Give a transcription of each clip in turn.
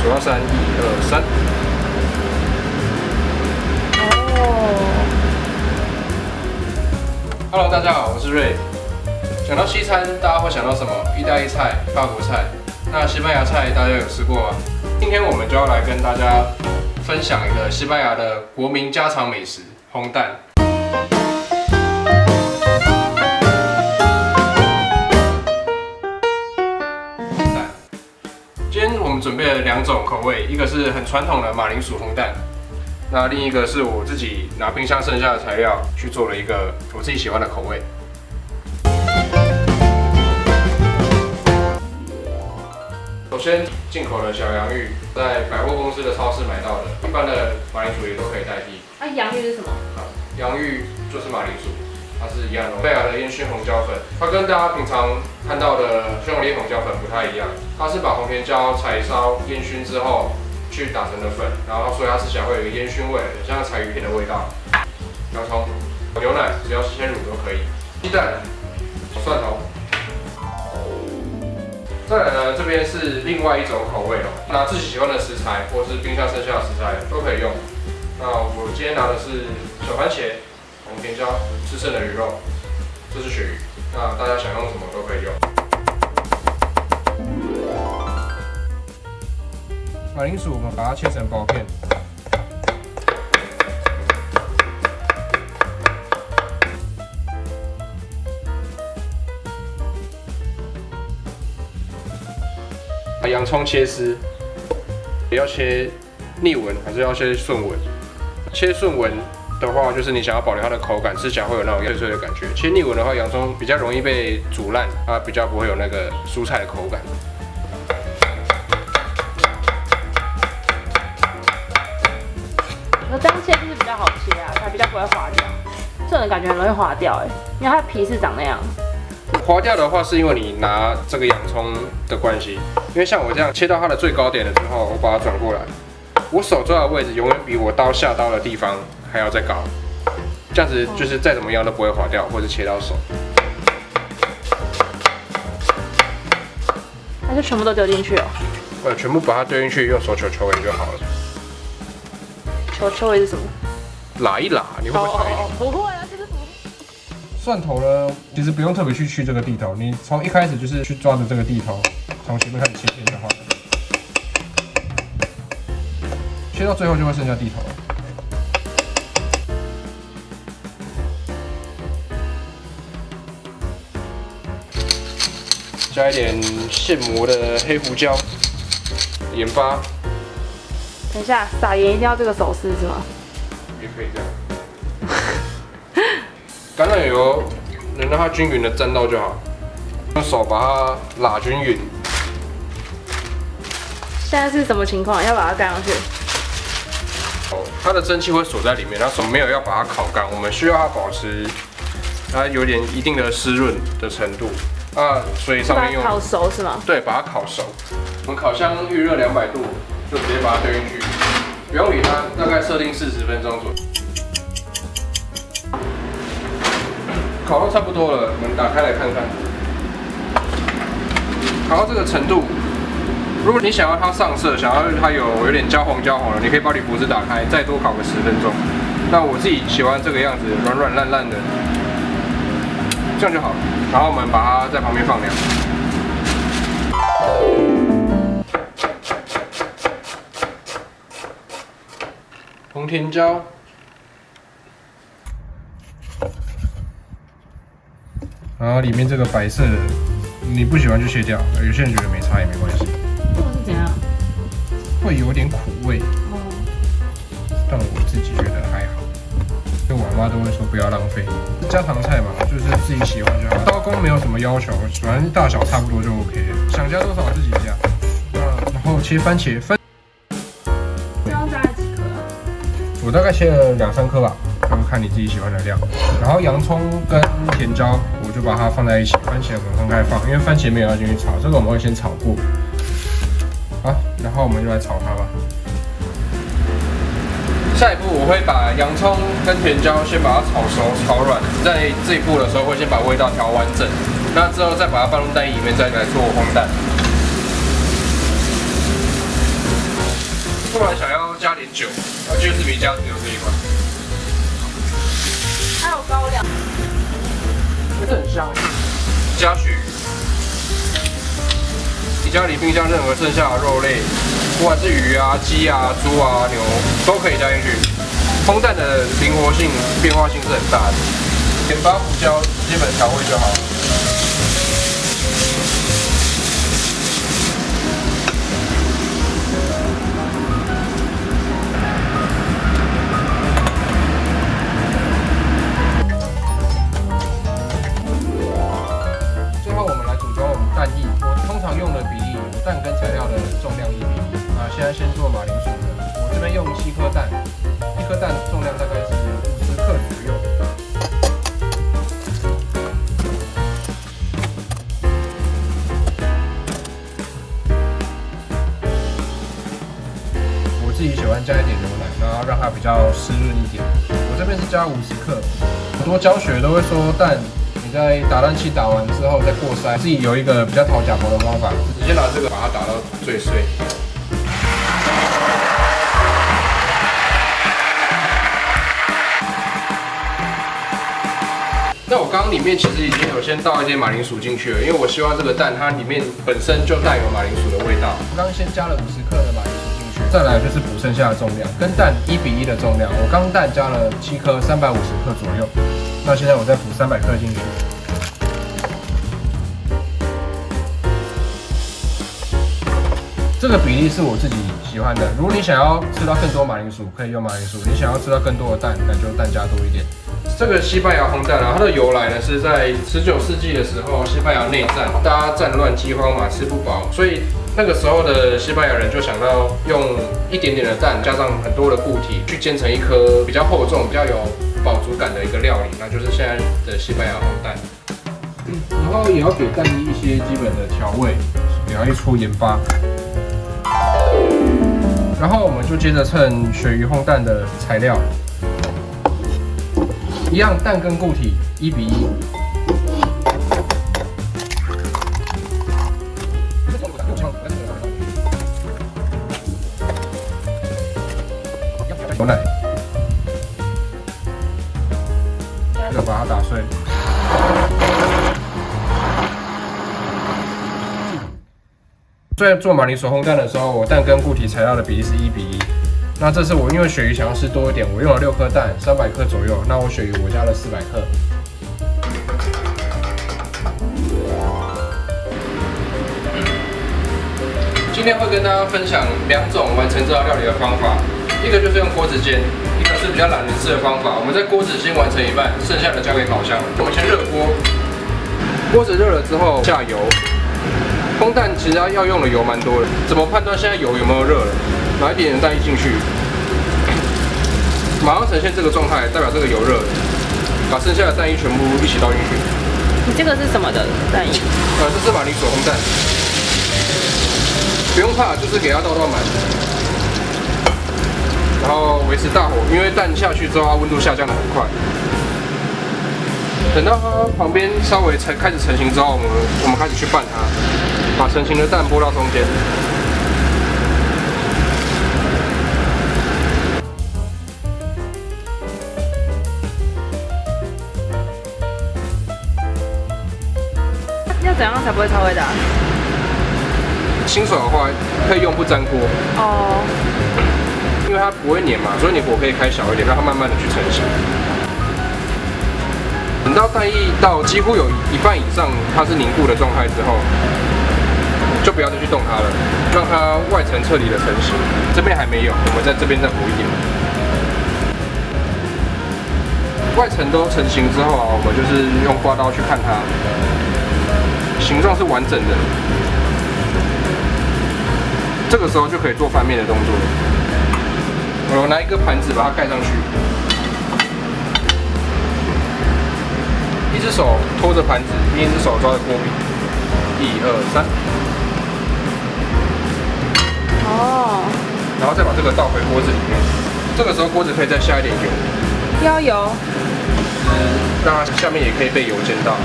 数到3，1、2、3。Hello， 大家好，我是瑞。想到西餐，大家会想到什么？意大利菜、法国菜。那西班牙菜大家有吃过吗？今天我们就要来跟大家分享一个西班牙的国民家常美食——烘蛋。今天我们准备了2种口味，一个是很传统的马铃薯烘蛋。那另一个是我自己拿冰箱剩下的材料去做了一个我自己喜欢的口味。首先，进口的小洋芋，在百货公司的超市买到的，一般的马铃薯也都可以代替。那洋芋是什么？洋芋就是马铃薯，它是一样的。西班牙的烟熏红椒粉，它跟大家平常看到的匈牙利红椒粉不太一样，它是把红甜椒柴烧烟熏之后。去打成的粉，然后所以它吃起来会有一个烟熏味，很像柴鱼片的味道。洋葱、牛奶，只要鲜乳都可以。鸡蛋、蒜头。再来呢，这边是另外一种口味哦，拿自己喜欢的食材或是冰箱剩下的食材都可以用。那我今天拿的是小番茄、红甜椒、吃剩的鱼肉，这是鳕鱼。那大家想用什么都可以用。马铃薯我们把它切成薄片，把洋葱切丝，要切逆纹还是要切顺纹？切顺纹的话，就是你想要保留它的口感，吃起来会有那种脆脆的感觉；切逆纹的话，洋葱比较容易被煮烂，它比较不会有那个蔬菜的口感。这样切就是比较好切啊，它比较不会滑掉。这种感觉很容易滑掉哎，因为它的皮是长那样。滑掉的话，是因为你拿这个洋葱的关系。因为像我这样切到它的最高点了之后，我把它转过来，我手抓的位置永远比我刀下刀的地方还要再高。这样子就是再怎么样都不会滑掉，或者切到手。那就全部都丢进去哦。全部把它丢进去，用手球尾就好了。球尾是什么？拉一拉，你会不会甩？不会啊，这是什么？蒜头呢，其实不用特别去这个地头，你从一开始就是去抓着这个地头，从前面开始切片就好了。切到最后就会剩下地头了。加一点现磨的黑胡椒、盐巴。等一下，撒盐一定要这个手势是吗？也可以这样。橄榄油能让它均匀的沾到就好，用手把它拉均匀。现在是什么情况？要把它盖上去？它的蒸汽会锁在里面，然后手没有要把它烤干，我们需要它保持它有点一定的湿润的程度。所以上面用把它烤熟是吗？对，把它烤熟。我们烤箱预热200度。就直接把它丢进去，不用理它，大概设定40分钟左右。烤到差不多了，我们打开来看看。烤到这个程度，如果你想要它上色，想要它有点焦黄的，你可以把铝箔纸打开，再多烤个10分钟。那我自己喜欢这个样子，软软烂烂的，这样就好了。然后我们把它在旁边放凉。红甜椒，然后里面这个白色的，你不喜欢就切掉，有些人觉得没差也没关系。这个是怎样？会有点苦味，但我自己觉得还好。因为我妈都会说不要浪费，家常菜嘛，就是自己喜欢就好。刀工没有什么要求，反正大小差不多就 OK 了。想加多少自己加。然后切番茄，这样大概几颗啊？我大概切了2、3颗吧，然后看你自己喜欢的量。然后洋葱跟甜椒，我就把它放在一起，番茄我们分开放，因为番茄没有要进去炒，这个我们会先炒过。好，然后我们就来炒它吧。下一步我会把洋葱跟甜椒先把它炒熟、炒软，在这一步的时候会先把味道调完整，那之后再把它放入蛋液里面，再来做烘蛋。突然想要加点酒，然后就是米家只有这一款。还有高粱，真的很香。加许，你家里冰箱任何剩下的肉类，不管是鱼啊、鸡啊、猪啊、牛，都可以加进去。烘蛋的灵活性、变化性是很大的。盐巴、胡椒基本调味就好。最后我们来组装我们蛋液。我通常用的比例，蛋跟材料的重量1比1。现在先做马铃薯的，我这边用7颗蛋，1颗蛋重量大概是50克左右。我自己喜欢加一点牛奶，然后让它比较湿润一点。我这边是加50克。很多教学都会说蛋，你在打蛋器打完之后再过筛，自己有一个比较讨假薄的方法，直接拿这个把它打到最碎。那我刚刚里面其实已经有先倒一些马铃薯进去了，因为我希望这个蛋它里面本身就带有马铃薯的味道。我刚刚先加了50克的马铃薯进去，再来就是补剩下的重量，跟蛋1比1的重量。我刚蛋加了7颗，350克左右。那现在我再补300克进去。这个比例是我自己喜欢的。如果你想要吃到更多马铃薯，可以用马铃薯；你想要吃到更多的蛋，那就蛋加多一点。这个西班牙烘蛋啊，它的由来呢是在19世纪的时候，西班牙内战，大家战乱饥荒嘛，吃不饱，所以那个时候的西班牙人就想到用一点点的蛋，加上很多的固体，去煎成一颗比较厚重、比较有饱足感的一个料理，那就是现在的西班牙烘蛋。然后也要给蛋液一些基本的调味，也要一撮盐巴。然后我们就接着称鳕鱼烘蛋的材料。一样，蛋跟固体1比1。牛奶，这个把它打碎。在做马铃薯烘蛋的时候，我蛋跟固体材料的比例是1比1。那这次我因为鳕鱼想要吃多一点，我用了6颗蛋，300克左右。那我鳕鱼我加了400克。今天会跟大家分享2种完成这道料理的方法，一个就是用锅子煎，一个是比较懒人式的方法。我们在锅子先完成一半，剩下的交给烤箱。我们先热锅，锅子热了之后下油。烘蛋其实要用的油蛮多的，怎么判断现在油有没有热了？拿一点点蛋液进去，马上呈现这个状态，代表这个油热了。把剩下的蛋液全部一起倒进去。你这个是什么的蛋液？这是马铃薯烘蛋，不用怕，就是给它倒满，然后维持大火，因为蛋下去之后它温度下降得很快。等到它旁边稍微开始成型之后，我们开始去拌它，把成型的蛋拨到中间。要怎样才不会超味的？新手的话可以用不粘锅哦，因为它不会粘嘛，所以你火可以开小一点，让它慢慢的去成型。等到蛋液到几乎有一半以上它是凝固的状态之后，就不要再去动它了，让它外层彻底的成型。这边还没有，我们在这边再补一点。外层都成型之后啊，我们就是用刮刀去看它，形状是完整的。这个时候就可以做翻面的动作。我拿一个盘子把它盖上去。一只手托着盘子，另一只手抓着锅柄。1、2、3。哦。然后再把这个倒回锅子里面。这个时候锅子可以再下一点油。要油。让它下面也可以被油煎到。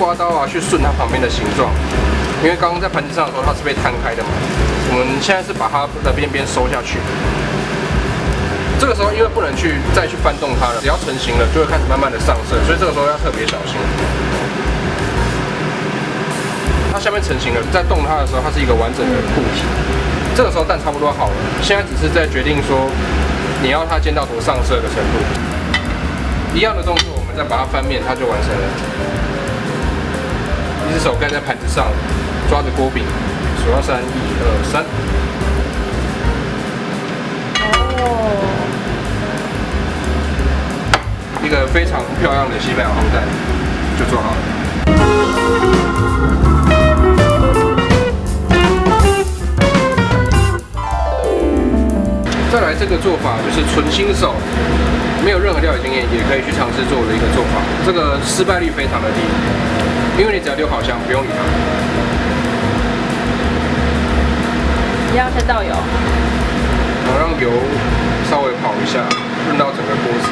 刮刀啊去顺它旁边的形状，因为刚刚在盘子上的时候它是被摊开的嘛。我们现在是把它的边边收下去。这个时候因为不能再去翻动它了，只要成型了就会开始慢慢的上色，所以这个时候要特别小心。它下面成型了，在动它的时候，它是一个完整的固体。这个时候蛋差不多好了，现在只是在决定说你要它煎到多上色的程度。一样的动作，我们再把它翻面，它就完成了。一只手盖在盘子上，抓着锅柄，数到3，1、2、3。哦，一个非常漂亮的西班牙烘蛋就做好了。再来这个做法就是纯新手，没有任何料理经验也可以去尝试做的一个做法。这个失败率非常的低，因为你只要丢烤箱，不用理它。一样先倒油，然后让油稍微跑一下，润到整个锅子。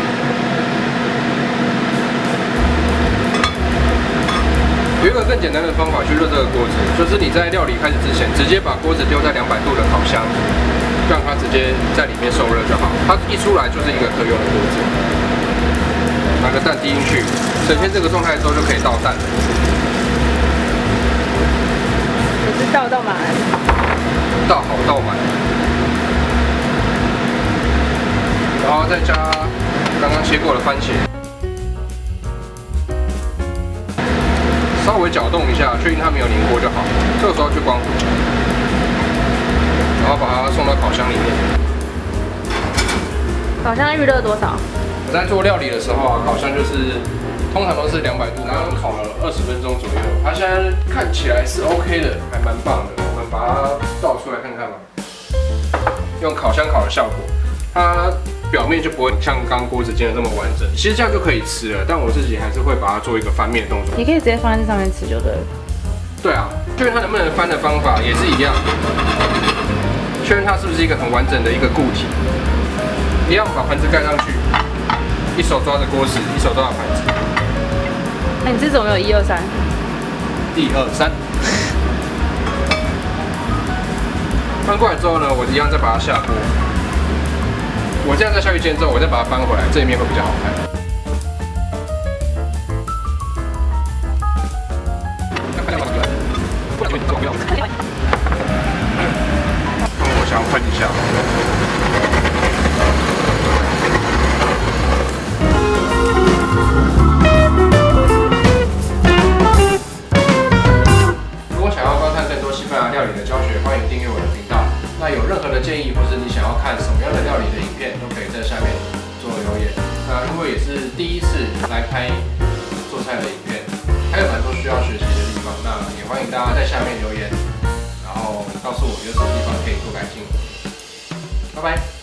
有一个更简单的方法去热这个锅子，就是你在料理开始之前，直接把锅子丢在200度的烤箱。让它直接在里面受热就好，它一出来就是一个可用的锅子。拿个蛋滴进去，呈现这个状态之后就可以倒蛋。也是倒满，倒好倒满，然后再加刚刚切过的番茄，稍微搅动一下，确定它没有凝固就好。这个时候去关火。然后把它送到烤箱里面。烤箱预热多少？我在做料理的时候啊，烤箱就是通常都是200度，然后烤了20分钟左右。它现在看起来是 OK 的，还蛮棒的。我们把它倒出来看看吧。用烤箱烤的效果，它表面就不会像刚锅子煎的这么完整。其实这样就可以吃了，但我自己还是会把它做一个翻面的动作。你可以直接放在这上面吃就对了。对啊，确认它能不能翻的方法也是一样。确认它是不是一个很完整的一个固体，一样把盘子盖上去，一手抓着锅匙，一手抓着盘子。那你这种有1、2、3？1、2、3。翻过来之后呢，我一样再把它下锅。我这样再下去煎之后，我再把它翻回来，这一面会比较好看。我想喷一下。如果想要观看更多西班牙料理的教学，欢迎订阅我的频道。那有任何的建议，或是你想要看什么样的料理的影片，都可以在下面做留言。那因为也是第一次来拍做菜的影片，还有蛮多需要学习的地方，那也欢迎大家在下面留言，然后告诉我有什么地方可以做改进。拜拜。